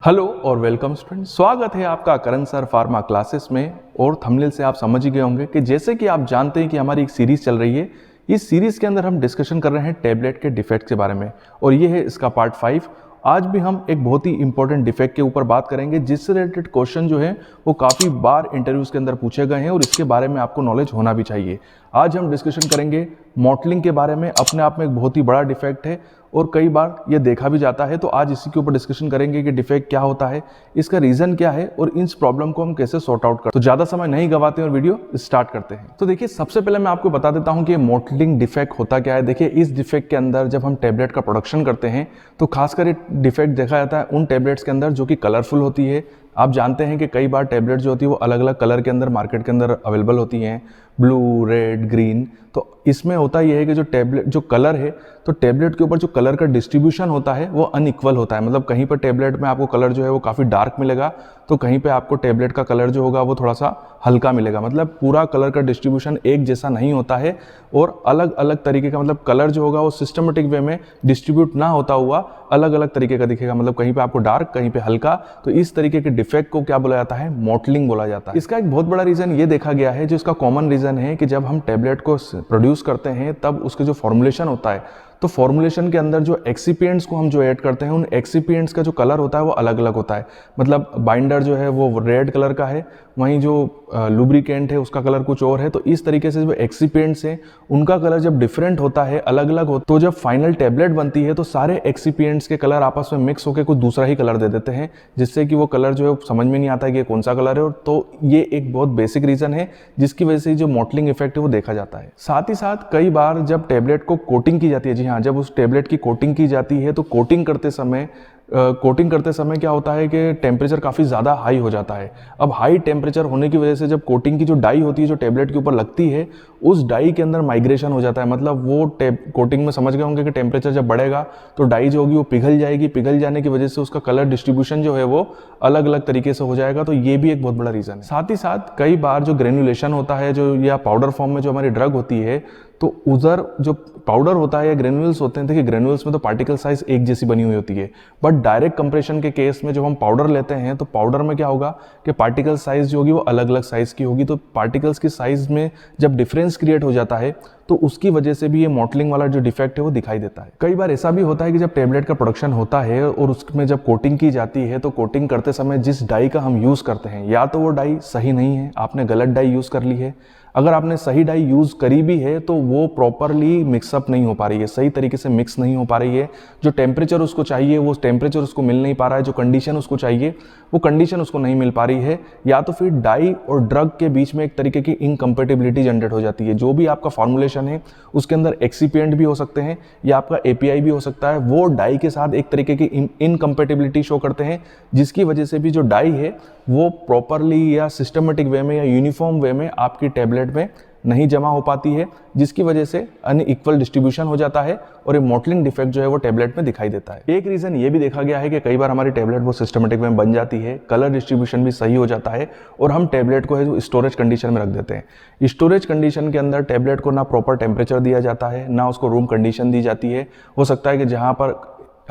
Hello और welcome student, स्वागत है आपका करण सर फार्मा क्लासेस में। और थंबनेल से आप समझ ही गए होंगे कि जैसे कि आप जानते हैं कि हमारी एक सीरीज चल रही है। इस सीरीज के अंदर हम डिस्कशन कर रहे हैं टैबलेट के डिफेक्ट के बारे में और ये है इसका पार्ट 5। आज भी हम एक बहुत ही इंपॉर्टेंट डिफेक्ट के ऊपर बात करेंगे जिससे रिलेटेड क्वेश्चन जो है वो काफ़ी बार इंटरव्यूज़ के अंदर पूछे गए हैं और इसके बारे में आपको नॉलेज होना भी चाहिए। आज हम डिस्कशन करेंगे मॉटलिंग के बारे में। अपने आप में एक बहुत ही बड़ा डिफेक्ट है और कई बार ये देखा भी जाता है, तो आज इसी के ऊपर डिस्कशन करेंगे कि डिफेक्ट क्या होता है, इसका रीज़न क्या है और इस प्रॉब्लम को हम कैसे सॉर्ट आउट करते हैं। तो ज़्यादा समय नहीं गवाते और वीडियो स्टार्ट करते हैं। तो देखिए, सबसे पहले मैं आपको बता देता हूं कि मॉटलिंग डिफेक्ट होता क्या है। देखिए, इस डिफेक्ट के अंदर जब हम टैबलेट का प्रोडक्शन करते हैं तो खासकर ये डिफेक्ट देखा जाता है उन टैबलेट्स के अंदर जो कि कलरफुल होती है। आप जानते हैं कि कई बार टैबलेट जो होती है वो अलग अलग कलर के अंदर मार्केट के अंदर अवेलेबल होती हैं, ब्लू, रेड, ग्रीन। तो इसमें होता यह है कि जो टैबलेट जो कलर है, तो टैबलेट के ऊपर जो कलर का डिस्ट्रीब्यूशन होता है वो अनइक्वल होता है। मतलब कहीं पर टैबलेट में आपको कलर जो है वो काफ़ी डार्क मिलेगा, तो कहीं पे आपको टैबलेट का कलर जो होगा वो थोड़ा सा हल्का मिलेगा। मतलब पूरा कलर का डिस्ट्रीब्यूशन एक जैसा नहीं होता है और अलग अलग तरीके का, मतलब कलर जो होगा वो सिस्टमेटिक वे में डिस्ट्रीब्यूट ना होता हुआ अलग अलग तरीके का दिखेगा। मतलब कहीं पे आपको डार्क, कहीं पे हल्का। तो इस तरीके के डिफेक्ट को क्या बोला जाता है? मॉटलिंग बोला जाता है। इसका एक बहुत बड़ा रीज़न ये देखा गया है, जो इसका कॉमन रीज़न है कि जब हम टैबलेट को प्रोड्यूस करते हैं तब उसके जो फॉर्मुलेशन होता है, तो फॉर्मुलेशन के अंदर जो एक्सिपिएंट्स को हम जो ऐड करते हैं उन एक्सिपिएंट्स का जो कलर होता है वो अलग अलग होता है। मतलब बाइंडर जो है वो रेड कलर का है, वहीं जो लुब्रिकेंट है उसका कलर कुछ और है। तो इस तरीके से जो एक्सिपिएंट्स हैं उनका कलर जब डिफरेंट होता है, अलग अलग होता है, तो जब फाइनल टैबलेट बनती है तो सारे एक्सिपिएंट्स के कलर आपस में मिक्स होकर कुछ दूसरा ही कलर दे देते हैं, जिससे कि वो कलर जो है समझ में नहीं आता है कि कौन सा कलर है। और तो ये एक बहुत बेसिक रीज़न है जिसकी वजह से जो मॉटलिंग इफेक्ट है वो देखा जाता है। साथ ही साथ कई बार जब टैबलेट को कोटिंग की जाती है, जी हाँ, जब उस टैबलेट की कोटिंग की जाती है तो कोटिंग करते समय क्या होता है कि टेम्परेचर काफ़ी ज़्यादा हाई हो जाता है। अब हाई टेम्परेचर होने की वजह से जब कोटिंग की जो डाई होती है जो टैबलेट के ऊपर लगती है, उस डाई के अंदर माइग्रेशन हो जाता है। मतलब वो कोटिंग में समझ गए होंगे कि टेम्परेचर जब बढ़ेगा तो डाई जो होगी वो पिघल जाएगी। पिघल जाने की वजह से उसका कलर डिस्ट्रीब्यूशन जो है वो अलग अलग तरीके से हो जाएगा। तो ये भी एक बहुत बड़ा रीज़न है। साथ ही साथ कई बार जो ग्रेनुलेशन होता है, जो या पाउडर फॉर्म में जो हमारी ड्रग होती है, तो उधर जो पाउडर होता है या ग्रेनुल्स होते हैं, देखिए ग्रेनुल्स में तो पार्टिकल साइज एक जैसी बनी हुई होती है, बट डायरेक्ट कंप्रेशन के केस में जब हम पाउडर लेते हैं तो पाउडर में क्या होगा कि पार्टिकल साइज जो होगी वो अलग अलग साइज की होगी। तो पार्टिकल्स की साइज में जब डिफरेंस क्रिएट हो जाता है तो उसकी वजह से भी ये मॉटलिंग वाला जो डिफेक्ट है वो दिखाई देता है। कई बार ऐसा भी होता है कि जब टैबलेट का प्रोडक्शन होता है और उसमें जब कोटिंग की जाती है तो कोटिंग करते समय जिस डाई का हम यूज़ करते हैं, या तो वो डाई सही नहीं है, आपने गलत डाई यूज़ कर ली है। अगर आपने सही डाई यूज़ करी भी है तो वो प्रॉपरली मिक्सअप नहीं हो पा रही है, सही तरीके से मिक्स नहीं हो पा रही है। जो टेम्परेचर उसको चाहिए वो टेम्परेचर उसको मिल नहीं पा रहा है, जो कंडीशन उसको चाहिए वो कंडीशन उसको नहीं मिल पा रही है, या तो फिर डाई और ड्रग के बीच में एक तरीके की इनकम्पेटिबिलिटी जनरेट हो जाती है। जो भी आपका फॉर्मुलेशन है उसके अंदर एक्सिपिएंट भी हो सकते हैं या आपका एपीआई भी हो सकता है, वो डाई के साथ एक तरीके की इनकम्पेटिबिलिटी शो करते हैं, जिसकी वजह से भी जो डाई है वो प्रॉपरली या सिस्टमेटिक वे में या यूनिफॉर्म वे में आपकी टैबलेट में नहीं जमा हो पाती है, जिसकी वजह से अनइक्वल डिस्ट्रीब्यूशन हो जाता है और ये मॉटलिंग डिफेक्ट जो है वो टैबलेट में दिखाई देता है। एक रीज़न ये भी देखा गया है कि कई बार हमारी टैबलेट वो सिस्टमेटिक वे में बन जाती है, कलर डिस्ट्रीब्यूशन भी सही हो जाता है और हम टैबलेट को है जो स्टोरेज कंडीशन में रख देते हैं। स्टोरेज कंडीशन के अंदर टैबलेट को ना प्रॉपर टेम्परेचर दिया जाता है, ना उसको रूम कंडीशन दी जाती है। हो सकता है कि जहाँ पर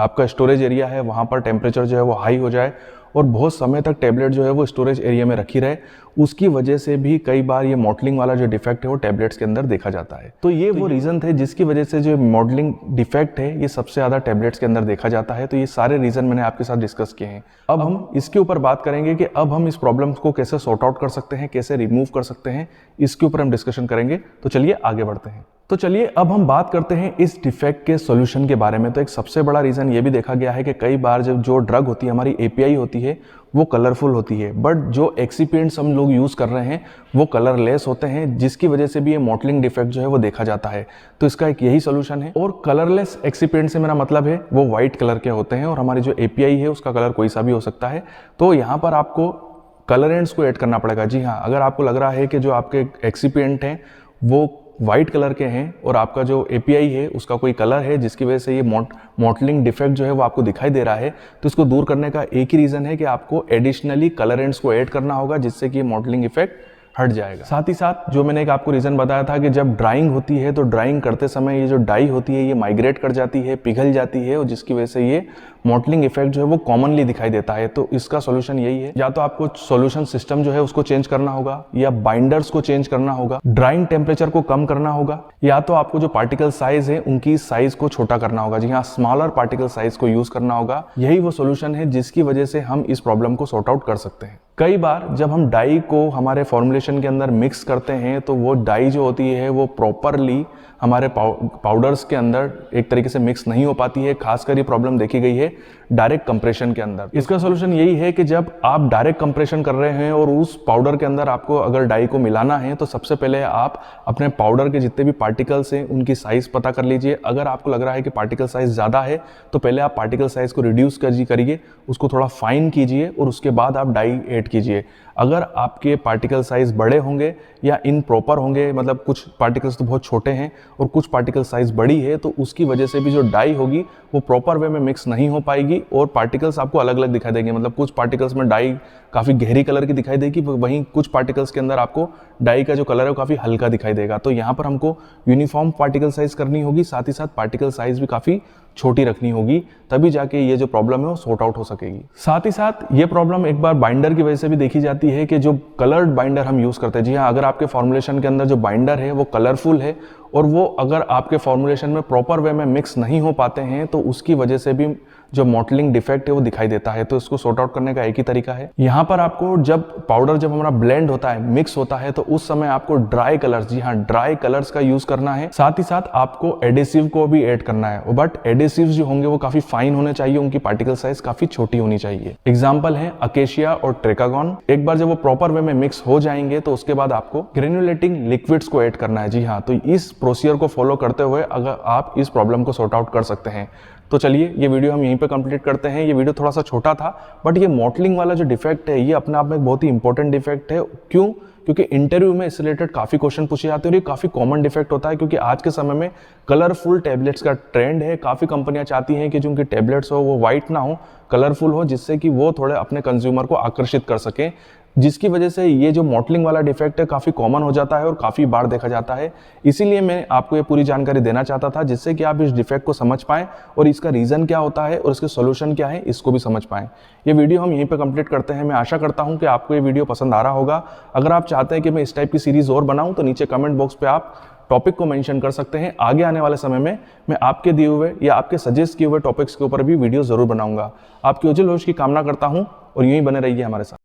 आपका स्टोरेज एरिया है वहाँ पर टेम्परेचर जो है वो हाई हो जाए और बहुत समय तक टैबलेट जो है वो स्टोरेज एरिया में रखी रहे। उसकी वजह से भी कई बार ये मॉटलिंग वाला जो डिफेक्ट है वो टैबलेट्स के अंदर देखा जाता है। तो ये वो रीज़न थे जिसकी वजह से जो मॉटलिंग डिफेक्ट है ये सबसे ज़्यादा टैबलेट्स के अंदर देखा जाता है। तो ये सारे रीज़न मैंने आपके साथ डिस्कस किए हैं। अब हम इसके ऊपर बात करेंगे कि अब हम इस प्रॉब्लम को कैसे सॉर्ट आउट कर सकते हैं, कैसे रिमूव कर सकते हैं, इसके ऊपर हम डिस्कशन करेंगे। तो चलिए आगे बढ़ते हैं। तो चलिए अब हम बात करते हैं इस डिफेक्ट के सॉल्यूशन के बारे में। तो एक सबसे बड़ा रीज़न ये भी देखा गया है कि कई बार जब जो ड्रग होती है, हमारी एपीआई होती है, वो कलरफुल होती है, बट जो एक्सिपिएंट्स हम लोग यूज़ कर रहे हैं वो कलरलेस होते हैं, जिसकी वजह से भी ये मॉटलिंग डिफेक्ट जो है वो देखा जाता है। तो इसका एक यही सोल्यूशन है। और कलरलेस एक्सिपिएंट से मेरा मतलब है वो वाइट कलर के होते हैं और हमारी जो एपीआई है उसका कलर कोई सा भी हो सकता है। तो यहाँ पर आपको कलरेंट्स को ऐड करना पड़ेगा। जी हाँ, अगर आपको लग रहा है कि जो आपके एक्सिपिएंट हैं वो वाइट कलर के हैं और आपका जो एपीआई है उसका कोई कलर है जिसकी वजह से ये मॉटलिंग डिफेक्ट जो है वो आपको दिखाई दे रहा है, तो इसको दूर करने का एक ही रीज़न है कि आपको एडिशनली कलरेंट्स को ऐड करना होगा, जिससे कि ये मॉटलिंग इफेक्ट हट जाएगा। साथ ही साथ जो मैंने एक आपको रीज़न बताया था कि जब ड्राइंग होती है तो ड्राइंग करते समय ये जो डाई होती है ये माइग्रेट कर जाती है, पिघल जाती है, और जिसकी वजह से ये मॉटलिंग इफेक्ट जो है वो कॉमनली दिखाई देता है। तो इसका सॉल्यूशन यही है, या तो आपको सॉल्यूशन सिस्टम जो है उसको चेंज करना होगा, या बाइंडर्स को चेंज करना होगा, ड्राइंग टेम्परेचर को कम करना होगा, या तो आपको जो पार्टिकल साइज है उनकी साइज को छोटा करना होगा। जी हाँ, स्मॉलर पार्टिकल साइज को यूज करना होगा। यही वो सॉल्यूशन है जिसकी वजह से हम इस प्रॉब्लम को सॉर्ट आउट कर सकते हैं। कई बार जब हम डाई को हमारे फॉर्मुलेशन के अंदर मिक्स करते हैं तो वो डाई जो होती है वो प्रॉपरली हमारे पाउडर्स के अंदर एक तरीके से मिक्स नहीं हो पाती है। खासकर ये प्रॉब्लम देखी गई है डायरेक्ट कंप्रेशन के अंदर। इसका सॉल्यूशन यही है कि जब आप डायरेक्ट कंप्रेशन कर रहे हैं और उस पाउडर के अंदर आपको अगर डाई को मिलाना है तो सबसे पहले आप अपने पाउडर के जितने भी पार्टिकल्स हैं उनकी साइज पता कर लीजिए। अगर आपको लग रहा है कि पार्टिकल साइज ज़्यादा है तो पहले आप पार्टिकल साइज को रिड्यूस करिए, उसको थोड़ा फाइन कीजिए और उसके बाद आप डाई ऐड कीजिए। अगर आपके पार्टिकल साइज बड़े होंगे या इनप्रॉपर होंगे, मतलब कुछ पार्टिकल्स तो बहुत छोटे हैं और कुछ पार्टिकल साइज बड़ी है, तो उसकी वजह से भी जो डाई होगी वो प्रॉपर वे में मिक्स नहीं हो पाएगी और पार्टिकल्स आपको अलग अलग दिखाई देंगे। मतलब कुछ पार्टिकल्स में डाई काफ़ी गहरी कलर की दिखाई देगी, वहीं कुछ पार्टिकल्स के अंदर आपको डाई का जो कलर है वो काफ़ी हल्का दिखाई देगा। तो यहाँ पर हमको यूनिफॉर्म पार्टिकल साइज करनी होगी, साथ ही साथ पार्टिकल साइज भी काफ़ी छोटी रखनी होगी, तभी जाके ये जो प्रॉब्लम है वो सॉर्ट आउट हो सकेगी। साथ ही साथ ये प्रॉब्लम एक बार बाइंडर की वजह से भी देखी जाती है कि जो कलर्ड बाइंडर हम यूज़ करते हैं। जी हाँ, अगर आपके फॉर्मुलेशन के अंदर जो बाइंडर है वो कलरफुल है और वो अगर आपके फॉर्मुलेशन में प्रॉपर वे में मिक्स नहीं हो पाते हैं तो उसकी वजह से भी जो मॉटलिंग डिफेक्ट है वो दिखाई देता है। तो इसको सॉर्ट आउट करने का एक ही तरीका है, यहाँ पर आपको जब हमारा ब्लेंड होता है, मिक्स होता है, तो उस समय आपको ड्राई कलर्स, जी हाँ, ड्राई कलर्स का यूज करना है। साथ ही साथ आपको एडेसिव को भी ऐड करना है, बट एडेसिव्स जो होंगे वो काफी फाइन होने चाहिए, उनकी पार्टिकल साइज काफी छोटी होनी चाहिए। एग्जाम्पल है अकेशिया और ट्रेकागॉन। एक बार जब वो प्रॉपर वे में मिक्स हो जाएंगे तो उसके बाद आपको ग्रेन्युलेटिंग लिक्विड्स को ऐड करना है। जी हाँ, तो इस प्रोसीजर को फॉलो करते हुए अगर आप इस प्रॉब्लम को सॉर्ट आउट कर सकते हैं। तो चलिए ये वीडियो हम यहीं पे कंप्लीट करते हैं। ये वीडियो थोड़ा सा छोटा था, बट ये मॉटलिंग वाला जो डिफेक्ट है ये अपने आप में एक बहुत ही इंपॉर्टेंट डिफेक्ट है। क्यों? क्योंकि इंटरव्यू में इससे रिलेटेड काफ़ी क्वेश्चन पूछे जाते हैं और ये काफ़ी कॉमन डिफेक्ट होता है, क्योंकि आज के समय में कलरफुल टैबलेट्स का ट्रेंड है। काफ़ी कंपनियां चाहती हैं कि जो उनकी टैबलेट्स हो वो वाइट ना हो, कलरफुल हो, जिससे कि वो थोड़े अपने कंज्यूमर को आकर्षित कर सकें, जिसकी वजह से ये जो मॉटलिंग वाला डिफेक्ट है काफ़ी कॉमन हो जाता है और काफ़ी बार देखा जाता है। इसीलिए मैं आपको ये पूरी जानकारी देना चाहता था, जिससे कि आप इस डिफेक्ट को समझ पाएं और इसका रीज़न क्या होता है और इसके सॉल्यूशन क्या है इसको भी समझ पाएं। ये वीडियो हम यहीं पे कंप्लीट करते हैं। मैं आशा करता हूं कि आपको ये वीडियो पसंद आ रहा होगा। अगर आप चाहते हैं कि मैं इस टाइप की सीरीज़ और बनाऊँ तो नीचे कमेंट बॉक्स पर आप टॉपिक को मेंशन कर सकते हैं। आगे आने वाले समय में मैं आपके दिए हुए या आपके सजेस्ट किए हुए टॉपिक्स के ऊपर भी वीडियो जरूर बनाऊंगा। आपकी उज्जवल भविष्य की कामना करता हूं और यूं ही बने रहिए हमारे साथ।